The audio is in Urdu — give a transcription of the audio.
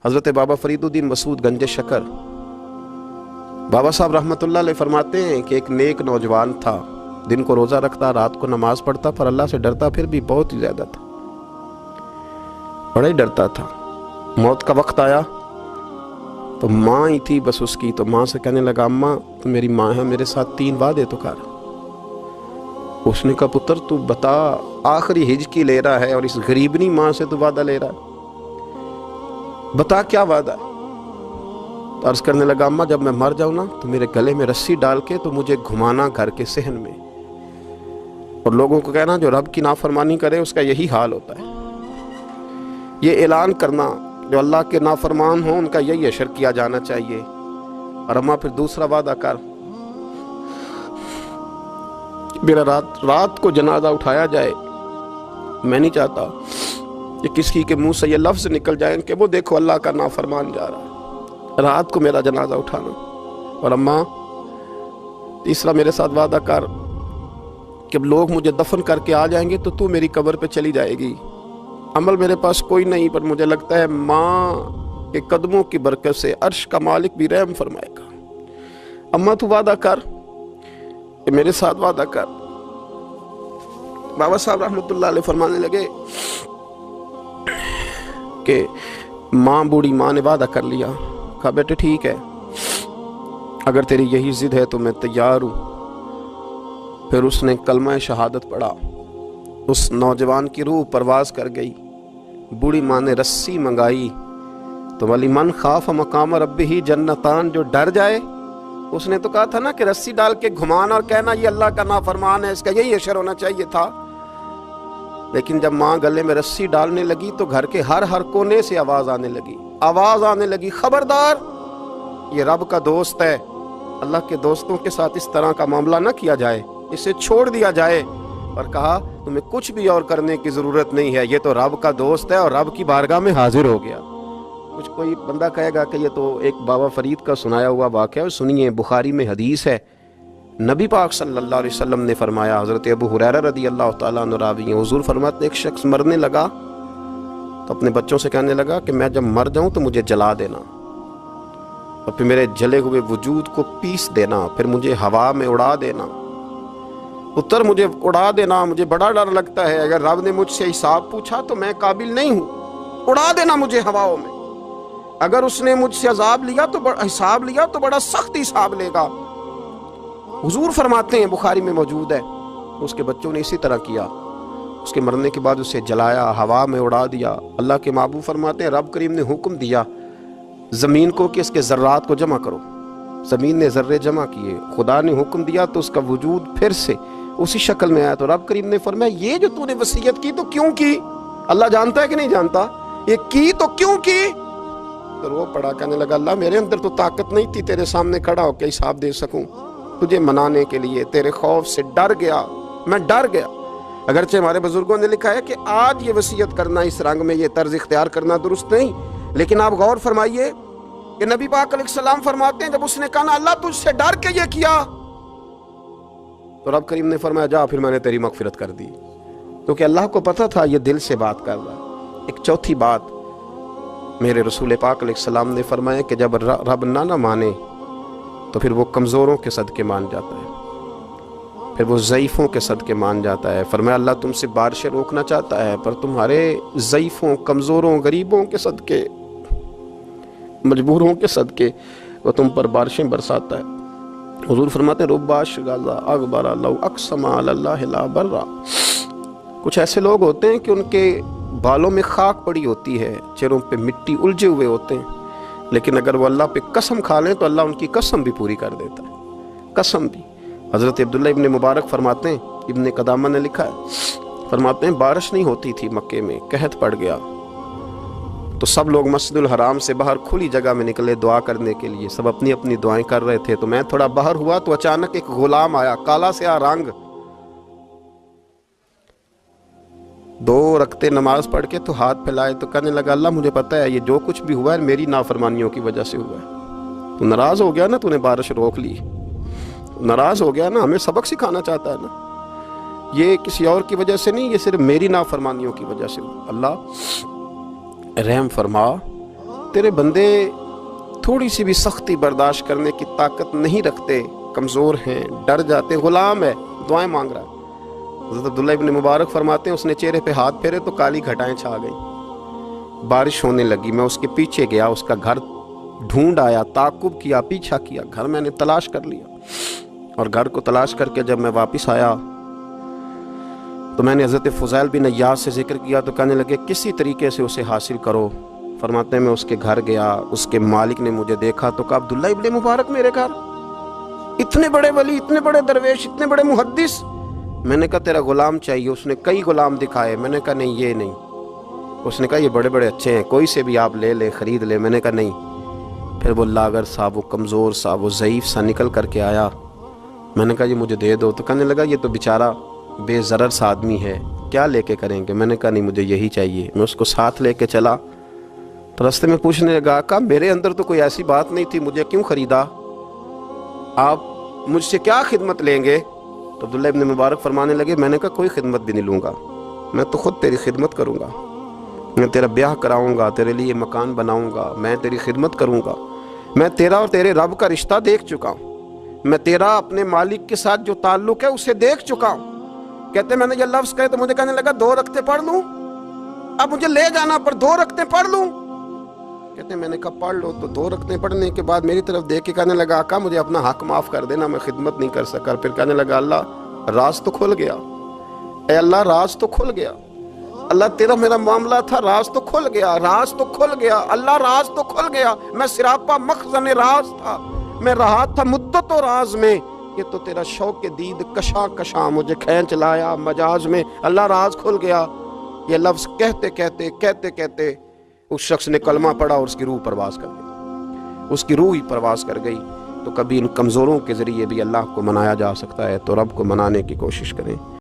حضرت بابا فریدالدین مسعود گنج شکر بابا صاحب رحمۃ اللہ علیہ فرماتے ہیں کہ ایک نیک نوجوان تھا، دن کو روزہ رکھتا، رات کو نماز پڑھتا، پر اللہ سے ڈرتا پھر بھی بہت ہی زیادہ تھا، بڑا ہی ڈرتا تھا۔ موت کا وقت آیا تو ماں ہی تھی بس اس کی، تو ماں سے کہنے لگا اماں تو میری ماں ہے، میرے ساتھ 3 وعدے تو کر۔ اس نے کہا پتر تو بتا، آخری ہج کی لے رہا ہے اور اس غریبنی ماں سے تو وعدہ لے رہا ہے، بتا کیا وعدہ ہے؟ تو عرض کرنے لگا اماں جب میں مر جاؤں نا تو میرے گلے میں رسی ڈال کے تو مجھے گھمانا گھر کے صحن میں، اور لوگوں کو کہنا جو رب کی نافرمانی کرے اس کا یہی حال ہوتا ہے۔ یہ اعلان کرنا جو اللہ کے نافرمان ہوں ان کا یہی اشر کیا جانا چاہیے۔ اور اماں پھر دوسرا وعدہ کر، میرا رات کو جنازہ اٹھایا جائے، میں نہیں چاہتا کہ کسی کے منہ سے یہ لفظ نکل جائیں کہ وہ دیکھو اللہ کا نافرمان جا رہا ہے، رات کو میرا جنازہ اٹھانا۔ اور اماں تیسرا میرے ساتھ وعدہ کر کہ لوگ مجھے دفن کر کے آ جائیں گے تو میری قبر پہ چلی جائے گی، عمل میرے پاس کوئی نہیں، پر مجھے لگتا ہے ماں کے قدموں کی برکت سے عرش کا مالک بھی رحم فرمائے گا۔ اماں تو وعدہ کر کہ میرے ساتھ وعدہ کر۔ بابا صاحب رحمۃ اللہ علیہ فرمانے لگے کہ ماں بوڑھی ماں نے وعدہ کر لیا، کہا بیٹے ٹھیک ہے، اگر تیری یہی ضد ہے تو میں تیار ہوں۔ پھر اس نے کلمہ شہادت پڑھا، اس نوجوان کی روح پرواز کر گئی۔ بوڑھی ماں نے رسی منگائی تو ولی من خاف مقام ربہ جنتان، جو ڈر جائے، اس نے تو کہا تھا نا کہ رسی ڈال کے گھمانا اور کہنا یہ اللہ کا نافرمان ہے، اس کا یہی اشر ہونا چاہیے تھا۔ لیکن جب ماں گلے میں رسی ڈالنے لگی تو گھر کے ہر کونے سے آواز آنے لگی خبردار یہ رب کا دوست ہے، اللہ کے دوستوں کے ساتھ اس طرح کا معاملہ نہ کیا جائے، اسے چھوڑ دیا جائے۔ اور کہا تمہیں کچھ بھی اور کرنے کی ضرورت نہیں ہے، یہ تو رب کا دوست ہے اور رب کی بارگاہ میں حاضر ہو گیا۔ کچھ کوئی بندہ کہے گا کہ یہ تو ایک بابا فرید کا سنایا ہوا واقعہ ہے، سنیے بخاری میں حدیث ہے، نبی پاک صلی اللہ علیہ وسلم نے فرمایا، حضرت ابو ہریرہ رضی اللہ تعالیٰ عنہ راوی ہیں، حضور فرماتے ایک شخص مرنے لگا تو اپنے بچوں سے کہنے لگا کہ میں جب مر جاؤں تو مجھے جلا دینا اور پھر میرے جلے ہوئے وجود کو پیس دینا، پھر مجھے ہوا میں اڑا دینا، پتر مجھے اڑا دینا، مجھے بڑا ڈر لگتا ہے، اگر رب نے مجھ سے حساب پوچھا تو میں قابل نہیں ہوں، اڑا دینا مجھے ہواؤں میں، اگر اس نے مجھ سے عذاب لیا تو حساب لیا تو بڑا سخت حساب لے گا۔ حضور فرماتے ہیں بخاری میں موجود ہے، اس کے بچوں نے اسی طرح کیا، اس کے مرنے کے بعد اسے جلایا، ہوا میں اڑا دیا۔ اللہ کے محبوب فرماتے ہیں رب کریم نے حکم دیا زمین کو کہ اس کے ذرات کو جمع کرو، زمین نے ذرے جمع کیے، خدا نے حکم دیا تو اس کا وجود پھر سے اسی شکل میں آیا، تو رب کریم نے فرمایا یہ جو تو نے وصیت کی تو کیوں کی؟ اللہ جانتا ہے کہ نہیں جانتا؟ یہ کی تو کیوں کی؟ تو وہ پڑا کہنے لگا اللہ میرے اندر تو طاقت نہیں تھی تیرے سامنے کھڑا ہو کے حساب دے سکوں، تجھے منانے کے لیے تیرے خوف سے ڈر گیا، میں ڈر گیا۔ اگرچہ ہمارے بزرگوں نے لکھا ہے کہ آج یہ وصیت کرنا اس رنگ میں یہ طرز اختیار کرنا درست نہیں، لیکن آپ غور فرمائیے کہ نبی پاک علیہ السلام فرماتے ہیں جب اس نے کہا نا اللہ تجھ سے ڈر کے یہ کیا، تو رب کریم نے فرمایا جا پھر میں نے تیری مغفرت کر دی، کیونکہ اللہ کو پتہ تھا یہ دل سے بات کر رہا۔ ایک چوتھی بات میرے رسول پاک علیہ السلام نے فرمایا کہ جب رب نہ مانے تو پھر وہ کمزوروں کے صدقے مان جاتا ہے، پھر وہ ضعیفوں کے صدقے مان جاتا ہے۔ فرمایا اللہ تم سے بارشیں روکنا چاہتا ہے پر تمہارے ضعیفوں، کمزوروں، غریبوں کے صدقے، مجبوروں کے صدقے وہ تم پر بارشیں برساتا ہے۔ حضور فرماتے ہیں رب اشغال اغبر لو اقسم علی اللہ لا برا، کچھ ایسے لوگ ہوتے ہیں کہ ان کے بالوں میں خاک پڑی ہوتی ہے، چہروں پہ مٹی الجھے ہوئے ہوتے ہیں، لیکن اگر وہ اللہ پہ قسم کھا لیں تو اللہ ان کی قسم بھی پوری کر دیتا ہے، قسم بھی۔ حضرت عبداللہ ابن مبارک فرماتے ہیں، ابن قدامہ نے لکھا ہے، فرماتے ہیں بارش نہیں ہوتی تھی مکے میں، قحط پڑ گیا تو سب لوگ مسجد الحرام سے باہر کھلی جگہ میں نکلے دعا کرنے کے لیے، سب اپنی اپنی دعائیں کر رہے تھے، تو میں تھوڑا باہر ہوا تو اچانک ایک غلام آیا، کالا سیاہ رنگ، 2 رکعتیں نماز پڑھ کے تو ہاتھ پھیلائے تو کہنے لگا اللہ مجھے پتہ ہے یہ جو کچھ بھی ہوا ہے میری نافرمانیوں کی وجہ سے ہوا ہے، تو ناراض ہو گیا نا، تو نے بارش روک لی، ناراض ہو گیا نا، ہمیں سبق سکھانا چاہتا ہے نا، یہ کسی اور کی وجہ سے نہیں، یہ صرف میری نافرمانیوں کی وجہ سے ہوا، اللہ رحم فرما، تیرے بندے تھوڑی سی بھی سختی برداشت کرنے کی طاقت نہیں رکھتے، کمزور ہیں، ڈر جاتے، غلام ہے، دعائیں مانگ رہا ہے۔ حضرت عبداللہ ابن مبارک فرماتے ہیں اس نے چہرے پہ ہاتھ پھیرے تو کالی گھٹائیں چھا گئیں، بارش ہونے لگی، میں اس کے پیچھے گیا، اس کا گھر ڈھونڈ آیا، تعاقب کیا، پیچھا کیا، گھر میں نے تلاش کر لیا، اور گھر کو تلاش کر کے جب میں واپس آیا تو میں نے حضرت فضیل بن عیاض سے ذکر کیا تو کہنے لگے کسی طریقے سے اسے حاصل کرو۔ فرماتے ہیں میں اس کے گھر گیا، اس کے مالک نے مجھے دیکھا تو کہا عبداللہ ابن مبارک میرے گھر، اتنے بڑے ولی، اتنے بڑے درویش، اتنے بڑے محدث۔ میں نے کہا تیرا غلام چاہیے، اس نے کئی غلام دکھائے، میں نے کہا نہیں یہ نہیں۔ اس نے کہا یہ بڑے بڑے اچھے ہیں، کوئی سے بھی آپ لے لے، خرید لے، میں نے کہا نہیں۔ پھر وہ لاغر صاحب، وہ کمزور صاحب، وہ ضعیف سا نکل کر کے آیا، میں نے کہا یہ مجھے دے دو، تو کہنے لگا یہ تو بیچارہ بے ضرر سا آدمی ہے، کیا لے کے کریں گے؟ میں نے کہا نہیں مجھے یہی چاہیے۔ میں اس کو ساتھ لے کے چلا تو راستے میں پوچھنے لگا کہ میرے اندر تو کوئی ایسی بات نہیں تھی، مجھے کیوں خریدا؟ آپ مجھ سے کیا خدمت لیں گے؟ تو عبداللہ ابن مبارک فرمانے لگے میں نے کہا کوئی خدمت بھی نہیں لوں گا، میں تو خود تیری خدمت کروں گا، میں تیرا بیاہ کراؤں گا، تیرے لیے مکان بناؤں گا، میں تیری خدمت کروں گا، میں تیرا اور تیرے رب کا رشتہ دیکھ چکا ہوں، میں تیرا اپنے مالک کے ساتھ جو تعلق ہے اسے دیکھ چکا ہوں۔ کہتے میں نے یہ لفظ کہے تو مجھے کہنے لگا 2 رکعتیں پڑھ لوں؟ اب مجھے لے جانا پر 2 رکعتیں پڑھ لوں؟ کہتے میں نے کہا پڑھ لو۔ تو 2 رکعتیں پڑھنے کے بعد میری طرف دیکھ کے کہنے لگا آقا مجھے اپنا حق معاف کر دینا، میں خدمت نہیں کر سکا۔ پھر کہنے لگا اللہ راز تو کھل گیا، اے اللہ راز تو کھل گیا، اللہ تیرا میرا معاملہ تھا، راز تو کھل گیا، راز تو کھل گیا، اللہ راز تو کھل گیا، میں سراپا مخزن راز تھا، میں رہا تھا مدت و راز میں، یہ تو تیرا شوق دید کشاں کشاں مجھے کھینچ لایا مجاز میں، اللہ راز کھل گیا۔ یہ لفظ کہتے کہتے اس شخص نے کلمہ پڑھا اور اس کی روح پرواز کر گئی، اس کی روح ہی پرواز کر گئی۔ تو کبھی ان کمزوروں کے ذریعے بھی اللہ کو منایا جا سکتا ہے، تو رب کو منانے کی کوشش کریں۔